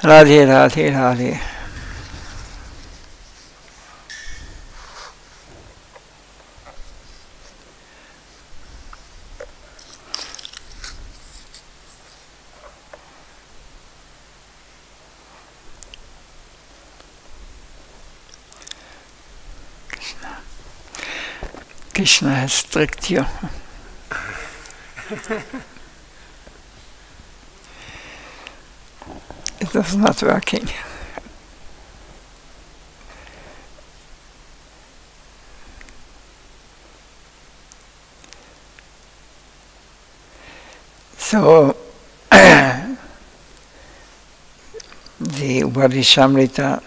Radhe, Radhe, Radhe. Krishna has tricked you. It was not working. So, the Varishamrita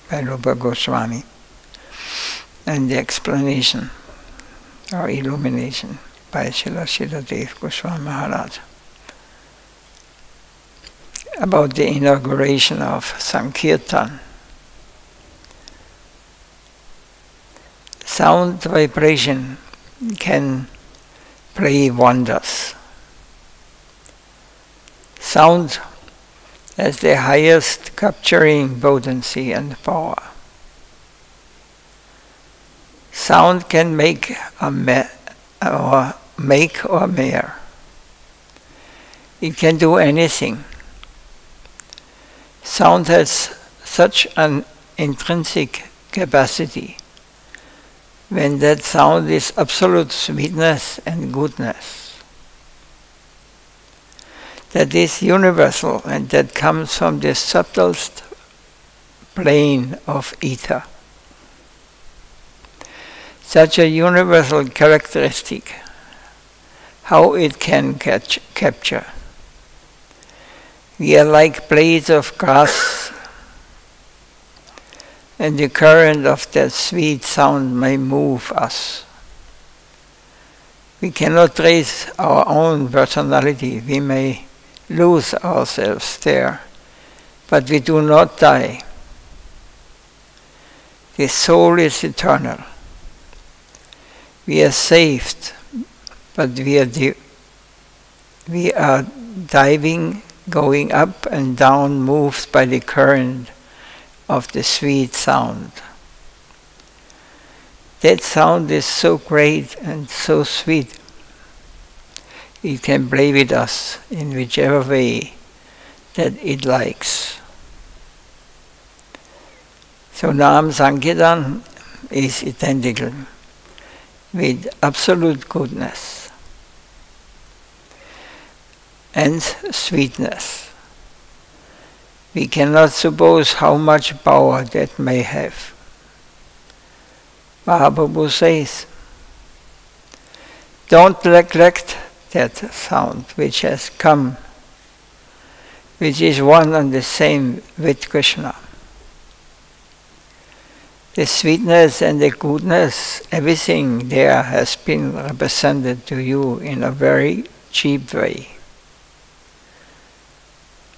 by Rupa Goswami and the explanation or illumination by Srila Sridhar Goswami Maharaj about the inauguration of Sankirtan. Sound vibration can play wonders. Sound has the highest capturing potency and power. Sound can make or mar. It can do anything. Sound has such an intrinsic capacity when that sound is absolute sweetness and goodness. That is universal and that comes from the subtlest plane of ether. Such a universal characteristic, how it can capture. We are like blades of grass, and the current of that sweet sound may move us. We cannot trace our own personality, we may lose ourselves there, but we do not die. The soul is eternal. We are saved, but we are diving, going up and down, moved by the current of the sweet sound. That sound is so great and so sweet. It can play with us in whichever way that it likes. So Nam Sankirtan is identical with absolute goodness and sweetness. We cannot suppose how much power that may have. Mahaprabhu says, don't neglect that sound which has come, which is one and the same with Krishna. The sweetness and the goodness, everything there has been represented to you in a very cheap way.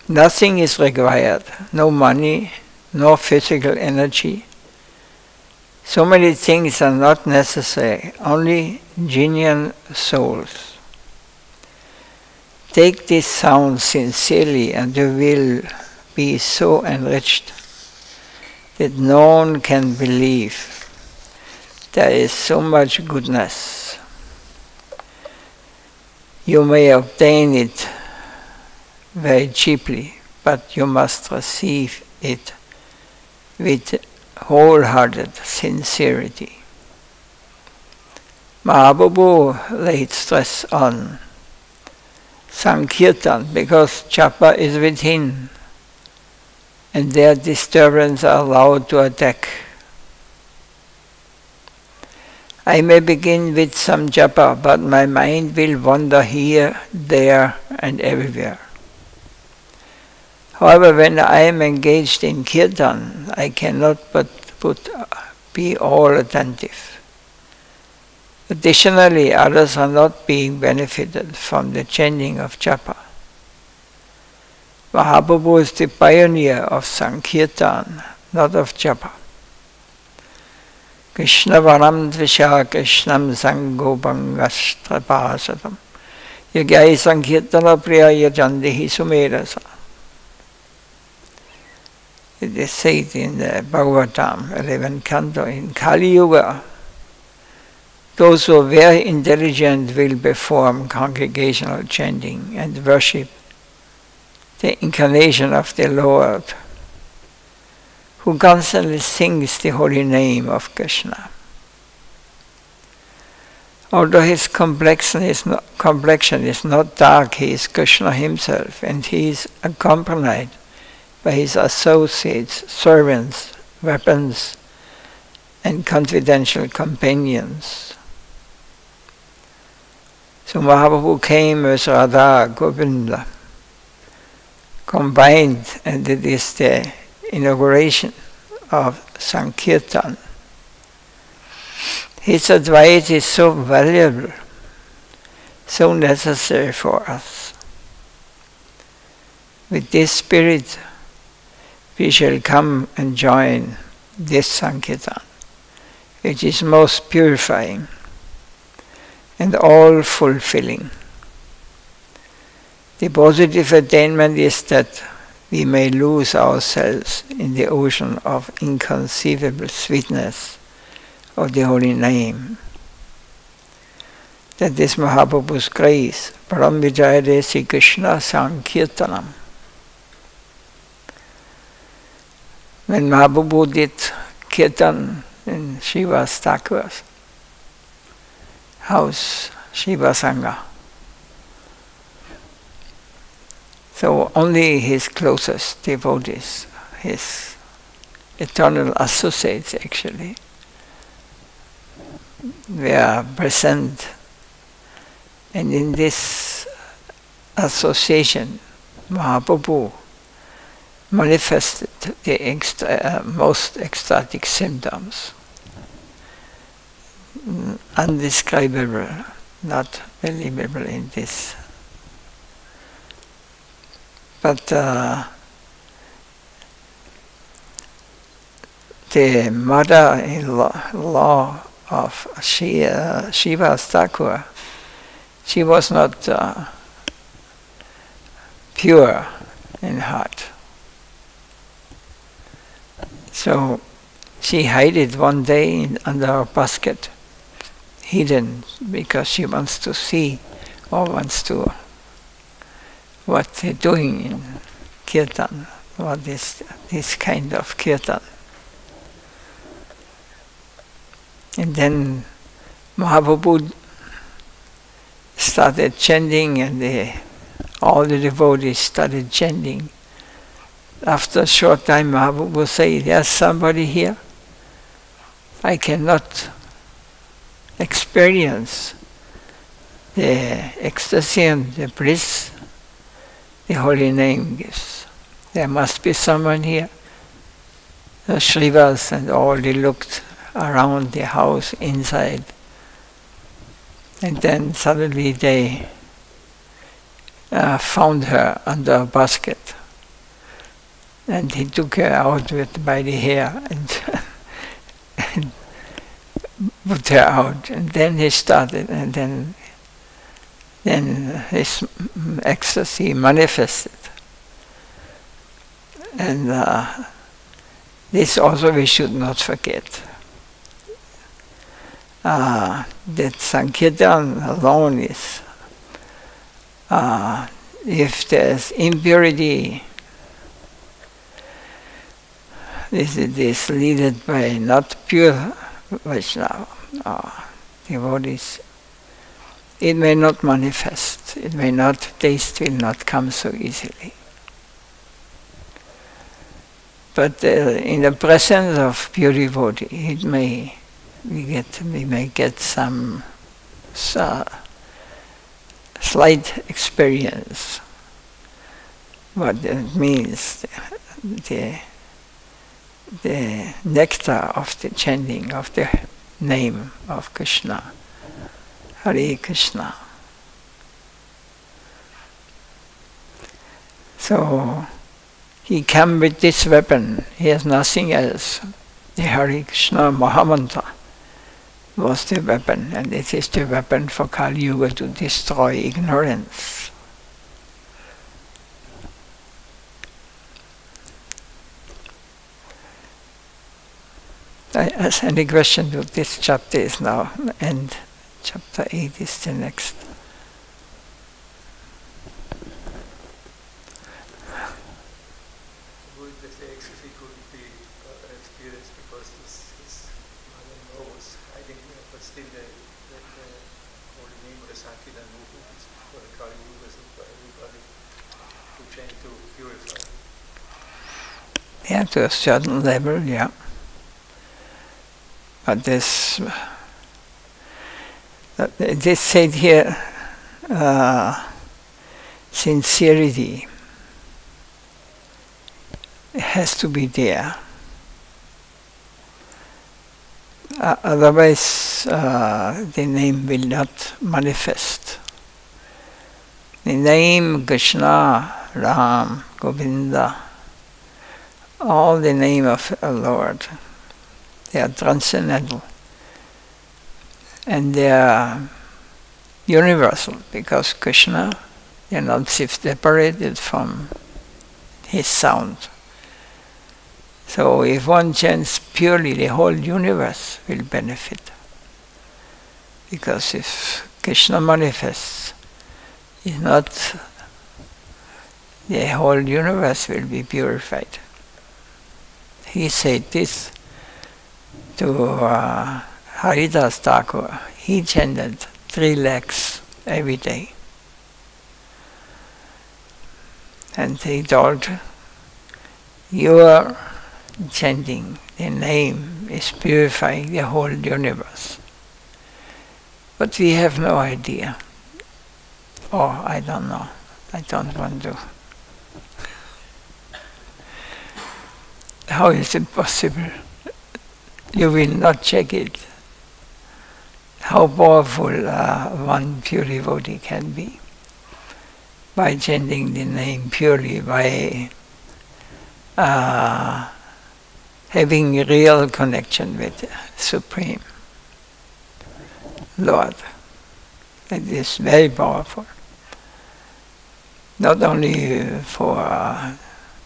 Nothing is required, no money, no physical energy. So many things are not necessary, only genuine souls. Take this sound sincerely and you will be so enriched that no one can believe there is so much goodness. You may obtain it very cheaply, but you must receive it with wholehearted sincerity. Mahaprabhu laid stress on Sankirtan because japa is within, and their disturbance are allowed to attack. I may begin with some japa, but my mind will wander here, there, and everywhere. However, when I am engaged in kirtan, I cannot but be all attentive. Additionally, others are not being benefited from the chanting of japa. Mahaprabhu is the pioneer of Sankirtan, not of japa. Krishna varam dvisha krishnam sango bangastrapasatam yagyai sankirtana priya yajandihi sumerasa. It is said in the Bhagavatam, 11th canto, in Kali Yuga, those who are very intelligent will perform congregational chanting and worship the incarnation of the Lord, who constantly sings the holy name of Krishna. Although his complexion is not dark, he is Krishna himself, and he is accompanied by his associates, servants, weapons, and confidential companions. So Mahaprabhu came with Radha, Govinda, combined, and it is the inauguration of Sankirtan. His advice is so valuable, so necessary for us. With this spirit, we shall come and join this Sankirtan, which is most purifying and all-fulfilling. The positive attainment is that we may lose ourselves in the ocean of inconceivable sweetness of the holy name. That is Mahaprabhu's grace, Param Vijayade Sri Krishna Sankirtanam. When Mahaprabhu did Kirtan in Shiva's Thakur's house, Shiva Sangha, so only his closest devotees, his eternal associates actually, were present. And in this association, Mahaprabhu manifested the most ecstatic symptoms, undescribable, not believable in this. But the mother-in-law of Shiva Thakur, she was not pure in heart. So she hid it one day under her basket, hidden, because she wants to see or wants to what they're doing in Kirtan, what is this kind of Kirtan. And then Mahaprabhu started chanting, and all the devotees started chanting. After a short time, Mahaprabhu said, "There's somebody here. I cannot experience the ecstasy and the bliss the holy name gives. There must be someone here." The Srivas and all, they looked around the house inside, and then suddenly they found her under a basket, and he took her out by the hair and, and put her out, and then he started, and then his ecstasy manifested. And this also we should not forget. That Sankirtan alone is, if there's impurity, this is led by not pure Vaishnava devotees. It may not manifest, it may not, taste will not come so easily. But in the presence of pure devotee, we may get some slight experience what it means, the nectar of the chanting of the name of Krishna, Hare Krishna. So he came with this weapon, he has nothing else. The Hare Krishna Mahamantra was the weapon, and it is the weapon for Kali Yuga to destroy ignorance. Ask any question to this chapter is now, and chapter 8 is the next. Would the ecstasy could be an experience because his mother-in-law was hiding there, but still the holy name of the Sankirtan movement is for the Kali Yuga, so for everybody who trying to purify. Yeah, to a certain level, yeah. But this said here, sincerity has to be there. Otherwise, the name will not manifest. The name Krishna, Ram, Govinda, all the name of a Lord, they are transcendental and they are universal, because Krishna, they are not separated from his sound. So if one chants purely, the whole universe will benefit. Because if Krishna manifests, is not, the whole universe will be purified. He said this to Haridas Thakur. He chanted 3 lakhs every day. And he told, your chanting the name is purifying the whole universe. But we have no idea. Or I don't know. I don't want to. How is it possible? You will not check it. How powerful one pure devotee can be by chanting the name purely, by having a real connection with the Supreme Lord. It is very powerful. Not only for,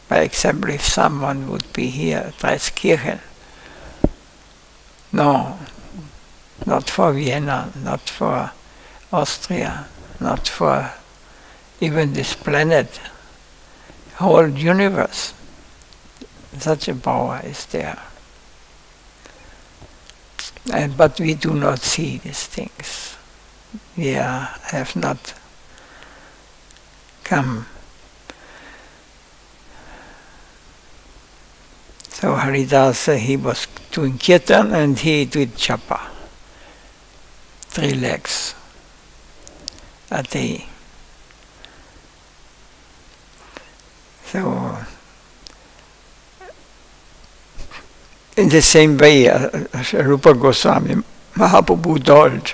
by example, if someone would be here at Reiskirchen. No, not for Vienna, not for Austria, not for even this planet, whole universe. Such a power is there. But we do not see these things. We have not come. So Haridas, he was doing kirtan and he did japa. 3 lakhs a day. So, in the same way, Rupa Goswami, Mahaprabhu told,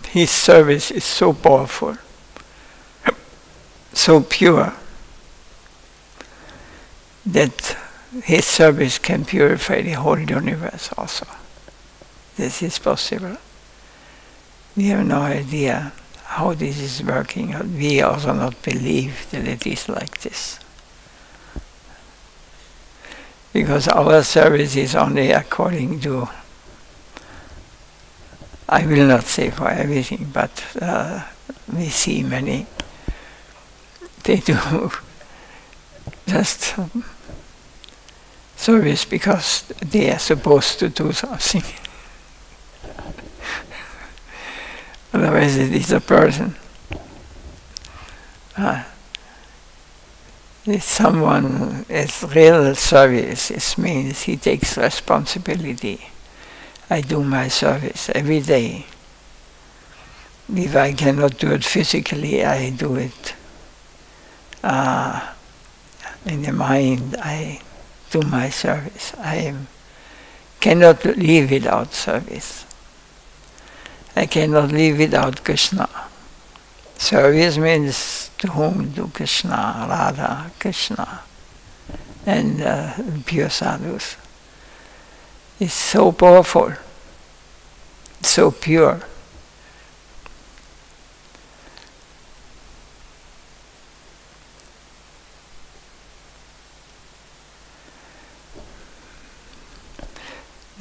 his service is so powerful, so pure, that his service can purify the whole universe also. This is possible. We have no idea how this is working. We also not believe that it is like this. Because our service is only according to, I will not say for everything, but we see many, they do just service because they are supposed to do something. Otherwise it is a person. If someone is real service, it means he takes responsibility. I do my service every day. If I cannot do it physically, I do it in the mind. I do my service. I cannot live without service. I cannot live without Krishna. Service means to whom? To Krishna, Radha, Krishna, and pure sadhus. It's so powerful, so pure.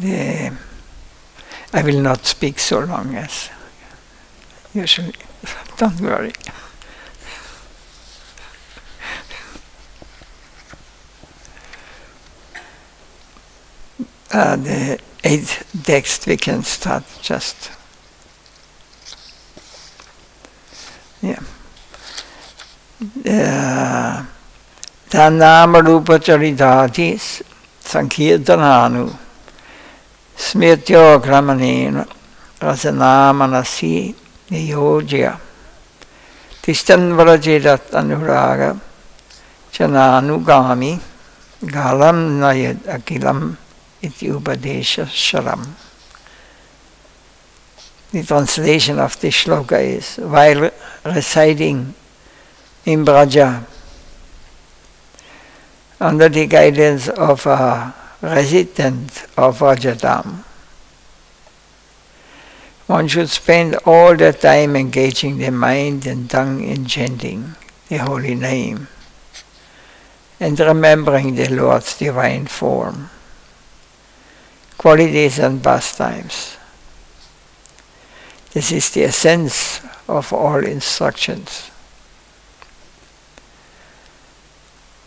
I will not speak so long as usually. Don't worry. The 8th text we can start just. Yeah. Tanama rupa charitati sankirtananu smirtyo kramanena rasanamanasi niyojya tishtan vrajidat anuraga chananugami galam nayad akilam iti upadesha sharam. The translation of this shloka is, while residing in Braja, under the guidance of a resident of Rajadam, one should spend all the time engaging the mind and tongue in chanting the holy name and remembering the Lord's divine form, qualities and pastimes. This is the essence of all instructions.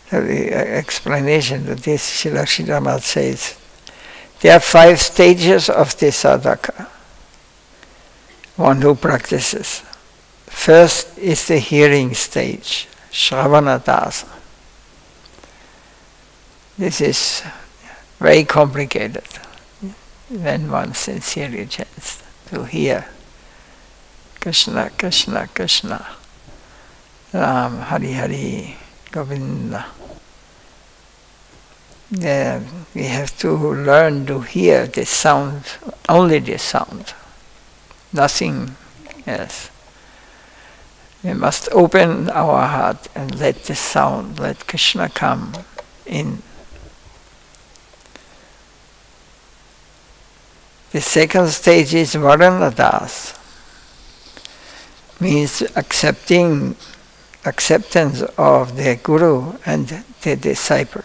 So the explanation to this, Srila Sridhar says, there are 5 stages of the sadhaka, one who practices. First is the hearing stage, Shravana dasa. This is very complicated when one sincerely chants, to hear Krishna, Krishna, Krishna, Ram, Hari, Hari, Govinda. We have to learn to hear the sound, only the sound, nothing else. We must open our heart and let the sound, let Krishna come in. The second stage is Varanadas, means acceptance of the Guru and the disciple.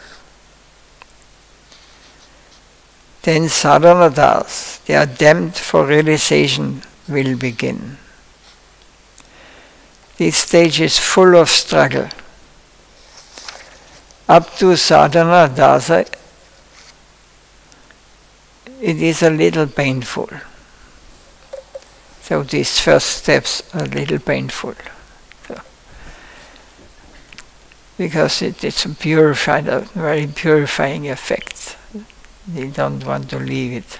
Then Sadhanadas, the attempt for realization, will begin. This stage is full of struggle. Up to Sadhana Dasa, it is a little painful. So these first steps are a little painful. So, because it's a purified, a very purifying effect. They don't want to leave it.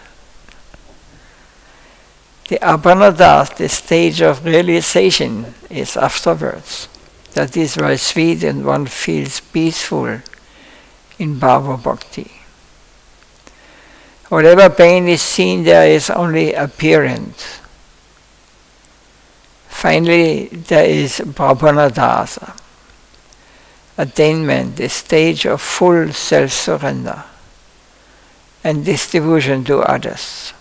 The Apanadas, the stage of realization, is afterwards. That is very sweet and one feels peaceful in Bhava Bhakti. Whatever pain is seen there is only apparent. Finally, there is Brahmanadasa, attainment, the stage of full self-surrender and distribution to others.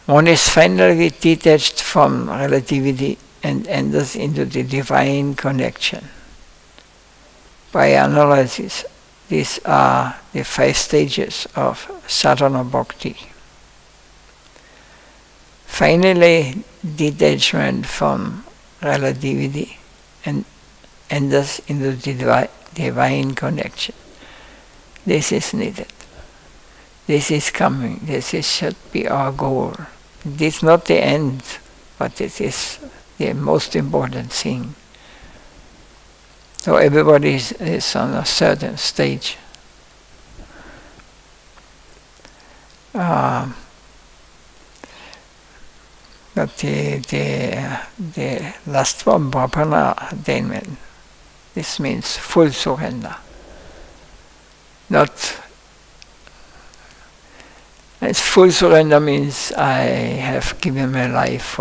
One is finally detached from relativity and enters into the divine connection. By analysis, these are the 5 stages of sadhana bhakti. Finally, detachment from relativity and enters into the divine connection. This is needed. This is coming. This should be our goal. It is not the end, but it is the most important thing. So everybody is on a certain stage. But the last one, Brahmana attainment, this means full surrender. Full surrender means I have given my life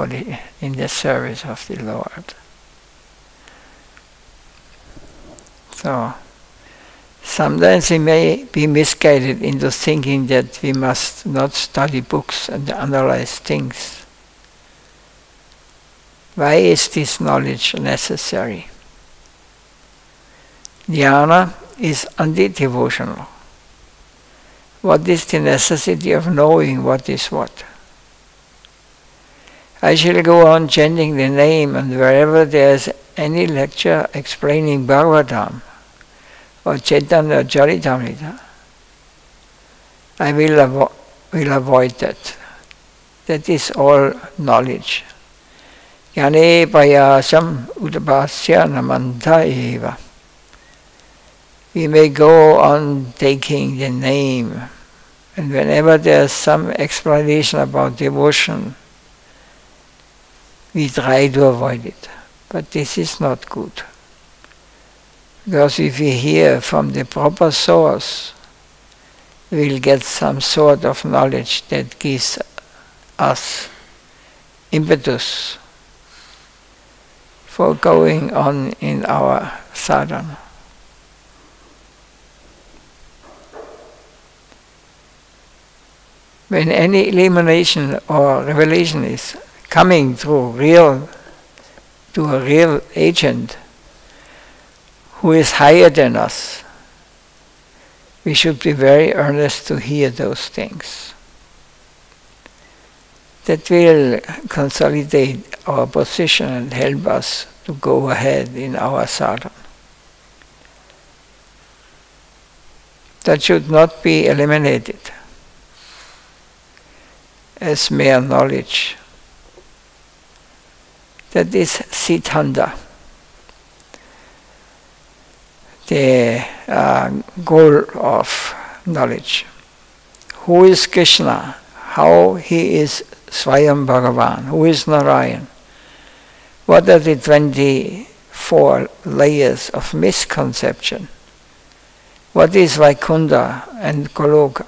in the service of the Lord. So sometimes we may be misguided into thinking that we must not study books and analyze things. Why is this knowledge necessary? Dhyana is anti-devotional. What is the necessity of knowing what is what? I shall go on chanting the name, and wherever there is any lecture explaining Bhagavatam or Chaitanya Charitamrita, I will avoid that. That is all knowledge. Jnane payasam udapasya namanta eva. We may go on taking the name, and whenever there is some explanation about devotion, we try to avoid it. But this is not good. Because if we hear from the proper source, we will get some sort of knowledge that gives us impetus for going on in our sadhana. When any illumination or revelation is coming to a real agent who is higher than us, we should be very earnest to hear those things. That will consolidate our position and help us to go ahead in our sadhana. That should not be eliminated as mere knowledge. That is siddhanta, the goal of knowledge. Who is Krishna? How he is Swayam Bhagavan? Who is Narayan? What are the 24 layers of misconception? What is Vaikunta and Goloka?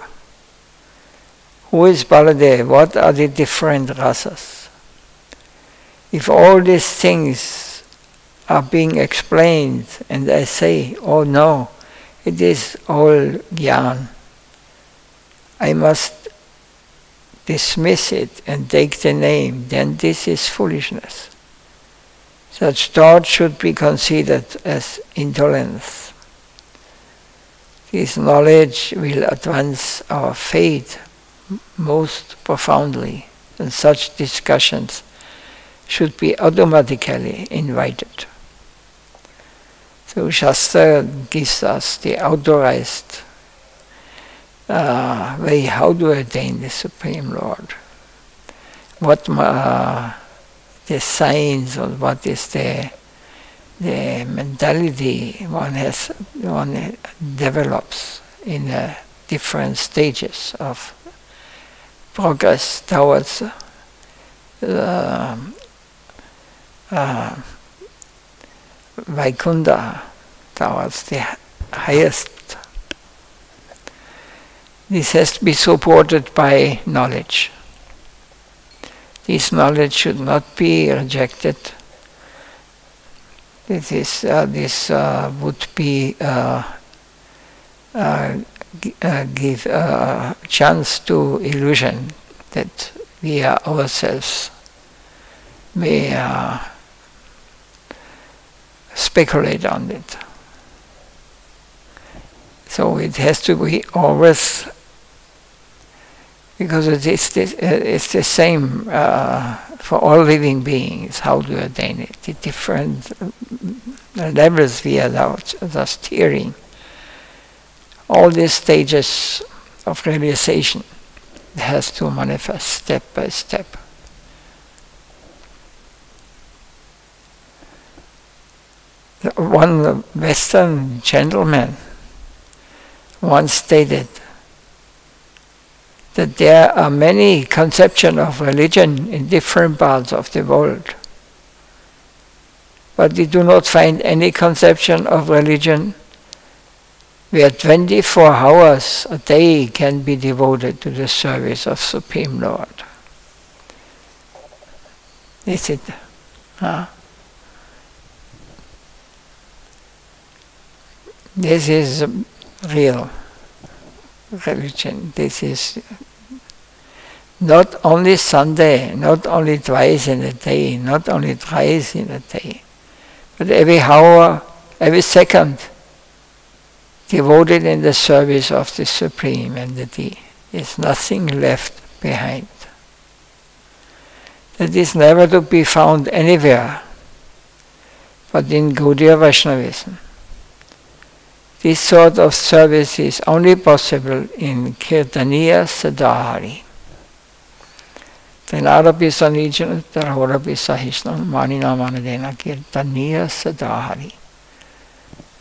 Who is Baladev? What are the different rasas? If all these things are being explained and I say, oh no, it is all jnana, I must dismiss it and take the name, then this is foolishness. Such thought should be considered as intolerance. This knowledge will advance our faith most profoundly, and such discussions should be automatically invited. So Shastra gives us the authorized way how to attain the Supreme Lord. What the signs, or what is the mentality one develops in different stages of progress towards Vaikunta, towards the highest. This has to be supported by knowledge. This knowledge should not be rejected. This would be give a chance to illusion that we are ourselves may speculate on it. So it has to be always, because it's the same for all living beings, how to attain it. The different levels we are just hearing. All these stages of realization has to manifest step by step. One Western gentleman once stated that there are many conceptions of religion in different parts of the world, but we do not find any conception of religion where 24 hours a day can be devoted to the service of Supreme Lord. Is it? This is real religion. This is not only Sunday, not only twice in a day, not only thrice in a day, but every hour, every second. devoted in the service of the Supreme Entity. Is nothing left behind. That is never to be found anywhere but in Gaudiya Vaishnavism. This sort of service is only possible in Kirtaniya Sadhari. Trinadapi Sanijana, Tarhorapi Sahishnam, Manina Manadena, Kirtaniya Sadhari.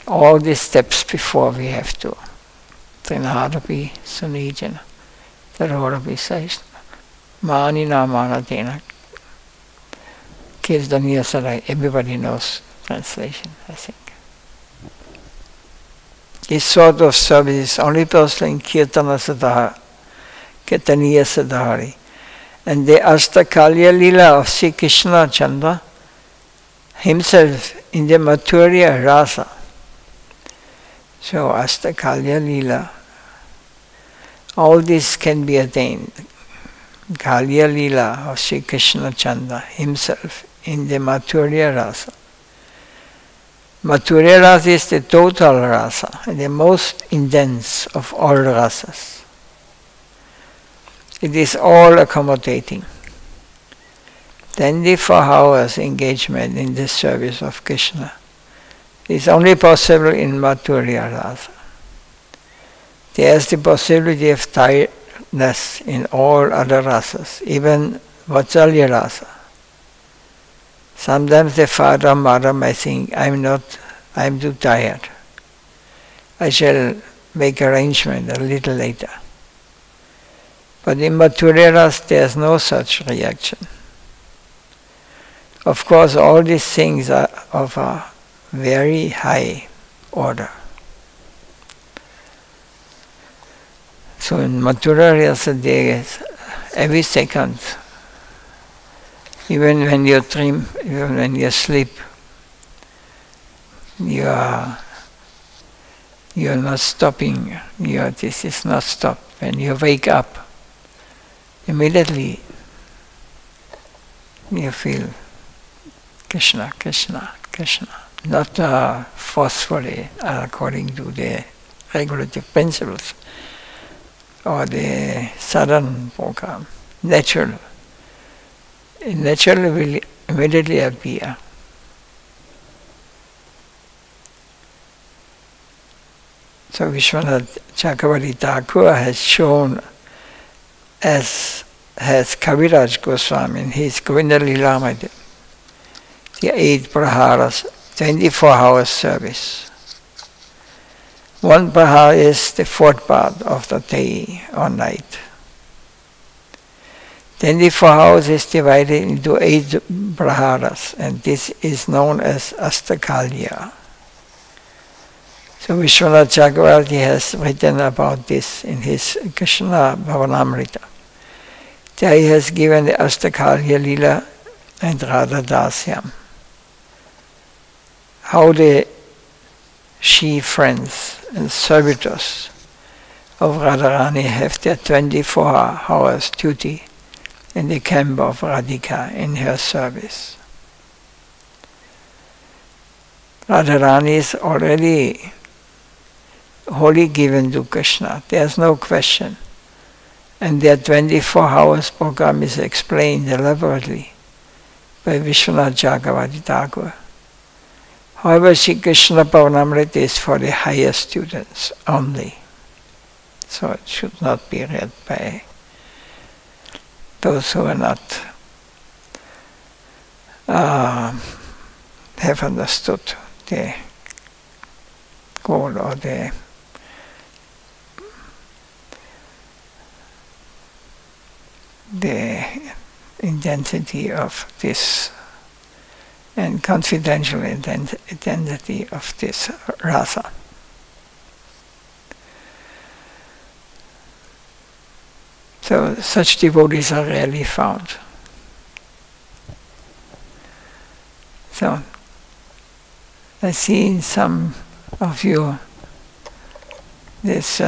All these steps before we have to. Trinadapi Sanijana, Tarhorapi Sahishnam, Manina Manadena, Kirtaniya Sadhari. Everybody knows translation, I think. This sort of service is only possible in Kirtana Sadhara, Kirtaniya Sadhari. And the Ashtakalya Lila of Sri Krishna Chandra himself in the Mathurya Rasa. So Ashtakalya Lila, all this can be attained. Kalya Lila of Sri Krishna Chandra himself in the Mathurya Rasa. Mathurya Rasa is the total rasa, the most intense of all rasas. It is all accommodating. 24 hours engagement in the service of Krishna is only possible in Mathurya Rasa. There is the possibility of tiredness in all other rasas, even Vatsalya Rasa. Sometimes the father or mother may think, I'm too tired. I shall make arrangement a little later. But in Mathurya Rasa there is no such reaction. Of course, all these things are of a very high order. So in Mathurya Rasa there is every second, even when you dream, even when you sleep, you're not stopping. This is not stopped. When you wake up, immediately you feel Krishna, Krishna, Krishna. Not forcefully according to the regulative principles or the sadhana program. Natural. It naturally will immediately appear. So Vishwanath Chakravarti Thakur has shown, as has Kaviraj Goswami in his Govinda Lilamrita, the 8 praharas, 24 hours service. One prahara is the 4th part of the day or night. 24 hours is divided into 8 praharas, and this is known as Ashtakalya. So Vishwanath Chakravarti has written about this in his Krishna Bhavanamrita. There he has given the Ashtakalya Lila and Radha Dasyam. How the she-friends and servitors of Radharani have their 24 hours duty in the camp of Radhika in her service. Radharani is already wholly given to Krishna, there's no question. And their 24 hours program is explained elaborately by Vishwanath Chakravarti Thakur. However, Sri Krishna Bhavanamrita is for the higher students only. So it should not be read by those who are not have understood the goal or the intensity of this and confidential intensity of this rasa. So such devotees are rarely found. So I see in some of you this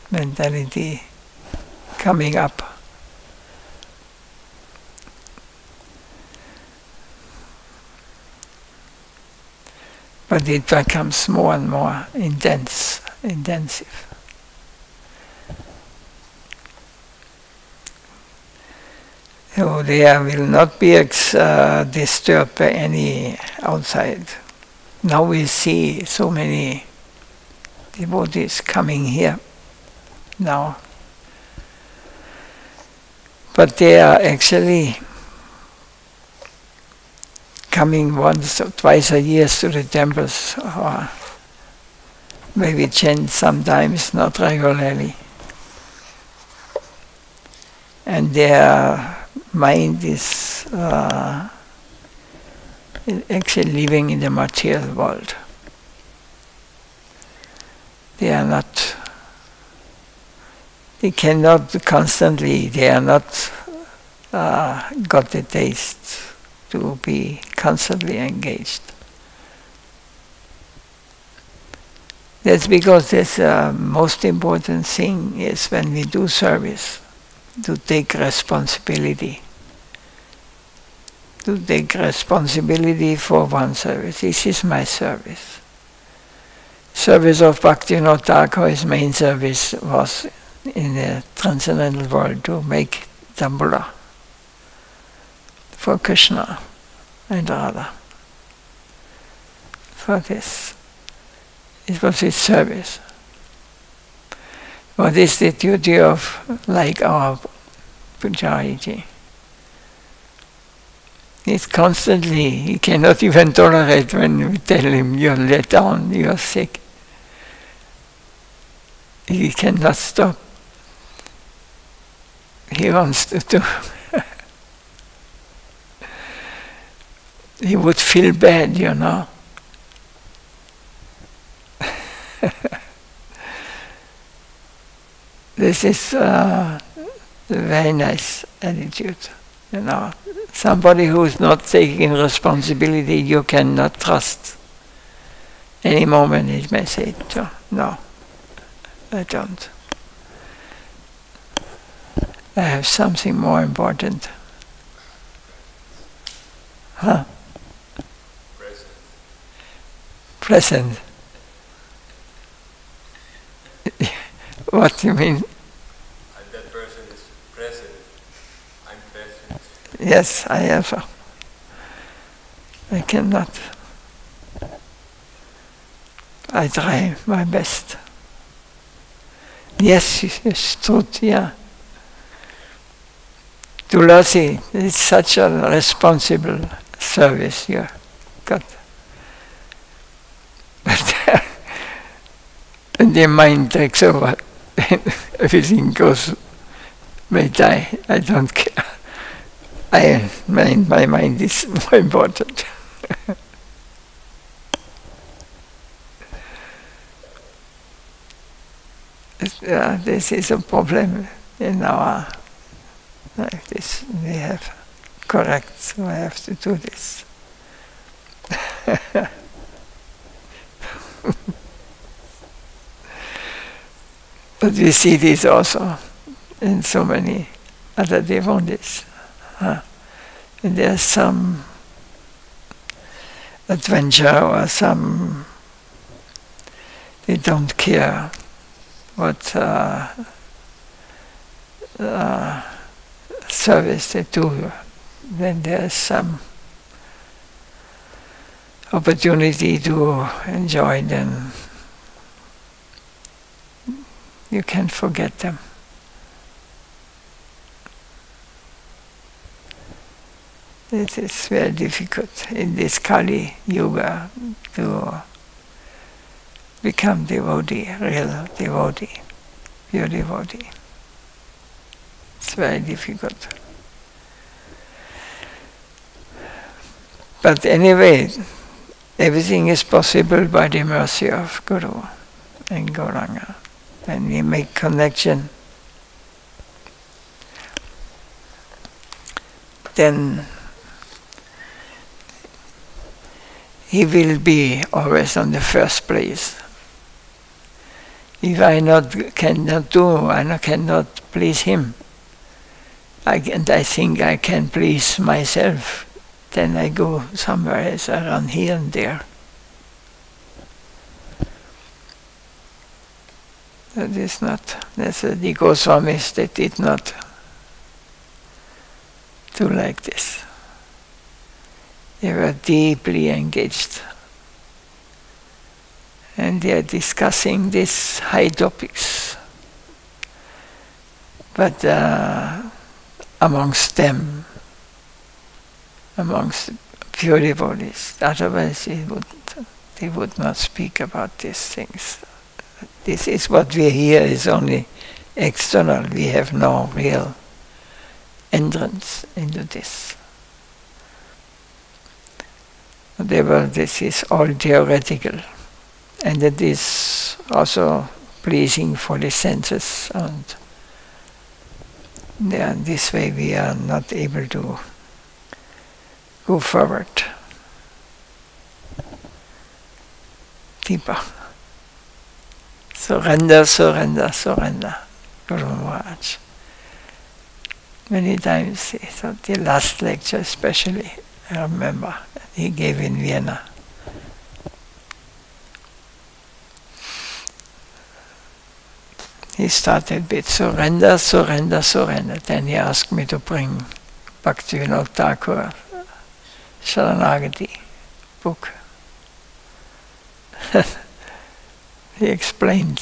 mentality coming up. but it becomes more and more intensive. So they will not be disturbed by any outside. Now we see so many devotees coming here now. But they are actually coming once or twice a year to the temples, or maybe chant sometimes, not regularly. And their mind is actually living in the material world. They are not, they cannot constantly, they are not got the taste to be constantly engaged. That's because the most important thing is when we do service, to take responsibility. To take responsibility for one service. This is my service. Service of Bhakti Thakur, his main service was in the transcendental world to make tambura for Krishna and Radha. For this. It was his service. What is the duty of, like our Pujariji? He's constantly, he cannot even tolerate when we tell him, you're let down, you're sick. He cannot stop. He wants to do. He would feel bad, you know. This is a very nice attitude, you know. Somebody who is not taking responsibility, you cannot trust. Any moment he may say, no, I don't. I have something more important. Huh? Present. What do you mean? That person is present. I'm present. Yes, I have. I cannot. I try my best. Yes, it's truth, yeah. Tulasi is such a responsible service you got. But when the mind takes over, everything goes, may die, I don't care. My mind is more important. This is a problem in our life. This we have correct, so I have to do this. But we see this also in so many other devotees. And there's some adventure or some, they don't care what service they do. When there's some opportunity to enjoy, then you can forget them. It is very difficult in this Kali Yuga to become devotee, real devotee, pure devotee. It's very difficult. But anyway, everything is possible by the mercy of Guru and Gauranga. When we make connection, then he will be always on the first place. If I cannot please him, and I think I can please myself, then I go somewhere else, I run here and there. That is not, that's the Goswamis, they did not do like this. They were deeply engaged. And they are discussing these high topics. But amongst them, amongst pure devotees, otherwise they would not speak about these things. This is what we hear is only external. We have no real entrance into this. This is all theoretical, and it is also pleasing for the senses, and this way we are not able to go forward deeper. Surrender, surrender, surrender, Guru Maharaj. Many times, so the last lecture especially, I remember, he gave in Vienna. He started with surrender, surrender, surrender. Then he asked me to bring Bhakti Thakur, Sharanagati book. He explained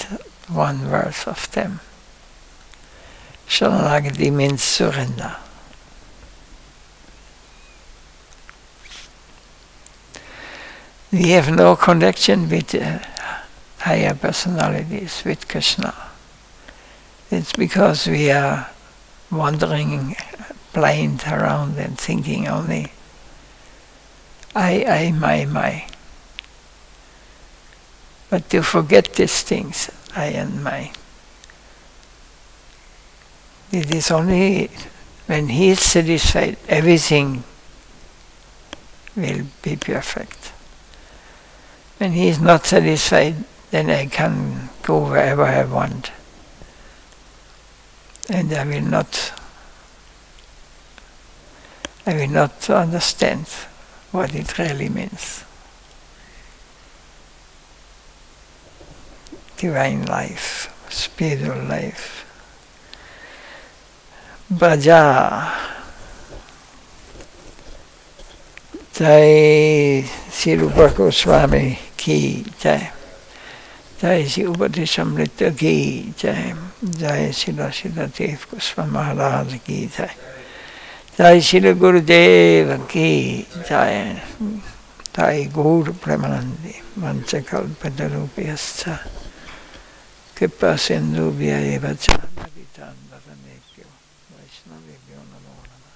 one verse of them. Sharanagati means surrender. We have no connection with higher personalities, with Krishna. It's because we are wandering blind around and thinking only I, my. But to forget these things, I and my. It is only when he is satisfied, everything will be perfect. When he is not satisfied, then I can go wherever I want. And I will not understand what it really means. Divine life, spiritual life. Braja. Jai Sri Rupa Goswami ki jai. Jai Sri Upadeshamrita ki jai. Jai Srila Dev Goswami Maharaj ki jai. Jai Srila Gurudev ki jai. Jai Guru Premanandi Manchakalpatarupiyascha Kripa Sindhubhya eva cha Maritandaranekyo Vaishnavibhyo Namo Namah.